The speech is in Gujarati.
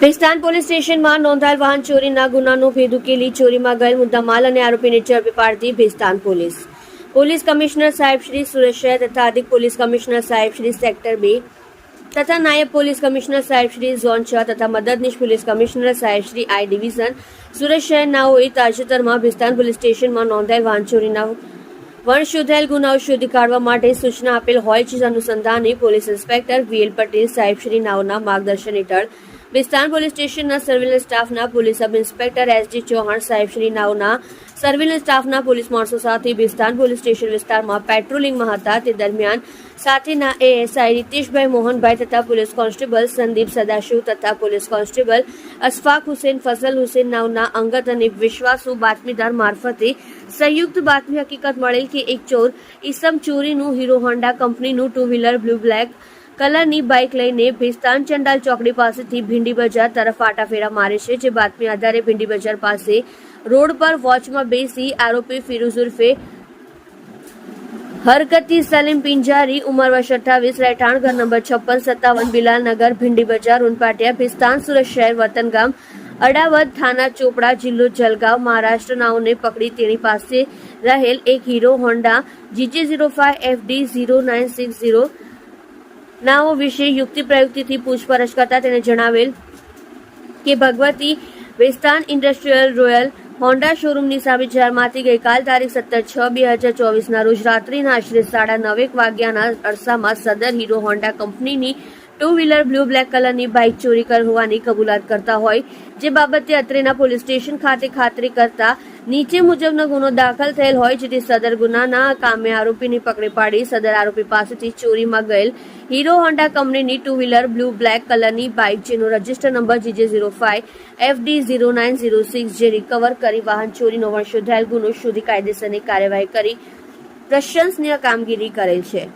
ભેસ્તાન પોલીસ સ્ટેશનમાં નોંધાયેલ વાહન ચોરીના ગુનાનો ભેદ ઉકેલી ચોરીમાં ગયેલ મુદ્દામાલ અને આરોપીને ઝડપી પાડતી ભેસ્તાન પોલીસ કમિશનર સાહેબ શ્રી સુરત શહેર તથા અધિક પોલીસ કમિશનર સાહેબ શ્રી સેક્ટર 2 તથા નાયબ પોલીસ કમિશનર સાહેબ શ્રી ઝોન 6 તથા મદદનીશ પોલીસ કમિશનર સાહેબ શ્રી આઈ ડિવિઝન સુરત શહેરનાઓએ તાજેતરમાં ભેસ્તાન પોલીસ સ્ટેશનમાં નોંધાયેલ વાહન ચોરીના વણશોધાયેલ ગુનાઓ શોધી કાઢવા માટે સૂચના આપેલ હોય છે. અનુસંધાને પોલીસ ઇન્સ્પેક્ટર વીએલ પટેલ સાહેબ શ્રી નાઓના માર્ગદર્શન હેઠળ ભેસ્તાન પોલીસ સ્ટેશનના સર્વેલન્સ સ્ટાફના police sub inspector SG Chauhan સાહેબ શ્રી નાઓના સર્વેલન્સ સ્ટાફના પોલીસ માણસો સાથે ભેસ્તાન પોલીસ સ્ટેશન વિસ્તારમાં પેટ્રોલિંગમાં હતા. તે દરમિયાન સાથેના એએસઆઈ રીતેશભાઈ મોહનભાઈ તથા પોલીસ કોન્સ્ટેબલ સંદીપ સદાશિવ તથા પોલીસ કોન્સ્ટેબલ અશફાક હુસેન ફઝલ હુસેન નાઓના અંગત અને વિશ્વાસુ બાતમીદાર મારફતે સંયુક્ત બાતમી હકીકત મળેલ કે એક ચોર ઈસમ ચોરીનું હીરો હોન્ડા કંપનીનું ટુ વ્હીલર બ્લુ બ્લેક કલરની બાઇક લઈને ભેસ્તાન ચંડાલ ચોકડી પાસેથી ભીંડી બજાર તરફ આટાફેરા મારે છે. જે બાતમી આધારે ભીંડી બજાર પાસે રોડ પર વોચમાં બેસી આરોપી ફિરોઝ ઉર્ફે હરકતી સલીમ પિંજારી ઉંમર વર્ષ 28 રહેઠાણ ઘર નંબર 5657 બિલાલનગર ભીંડી બજાર ઉનપાટિયા ભેસ્તાન સુરત શહેર વતન ગામ અડાવદ થાના ચોપડા જિલ્લો જલગાંવ મહારાષ્ટ્ર નાઓને પકડી તેની પાસે રહેલ એક હીરો હોન્ડા GJ05 FD 0960 નાઓ વિશે યુક્તિ પ્રયુક્તિથી પૂછપરછ કરતા તેને જણાવેલ કે Bhagwati Bhestan industrial royal Honda શોરૂમની સામે બજારમાંથી ગઈકાલ તારીખ 17/6/2024 ના રોજ રાત્રિના આશરે 9:30 વાગ્યાના અરસામાં સદર હીરો હોન્ડા કંપનીની ટુ વ્હીલર બ્લુ બ્લેક કલરની બાઇક ચોરી હોવાની કબૂલાત કરતા હોય, જે બાબતે અત્રેના પોલીસ સ્ટેશન ખાતે ખાતરી કરતા નીચે મુજબનો ગુનો દાખલ થયેલ હોય, જેથી સદર ગુનાના કામે આરોપીને પકડી પાડી સદર આરોપી પાસેથી ચોરીમાં ગયેલ હીરો હોન્ડા કંપનીની ટુ વ્હીલર બ્લુ બ્લેક કલરની બાઇક જેનો રજિસ્ટર નંબર GJ05 FD 0906 જે રિકવર કરી વાહન ચોરીનો વણશોધાયેલ ગુનો શોધી કાયદેસરની કાર્યવાહી કરી પ્રશંસનીય કામગીરી કરેલ છે.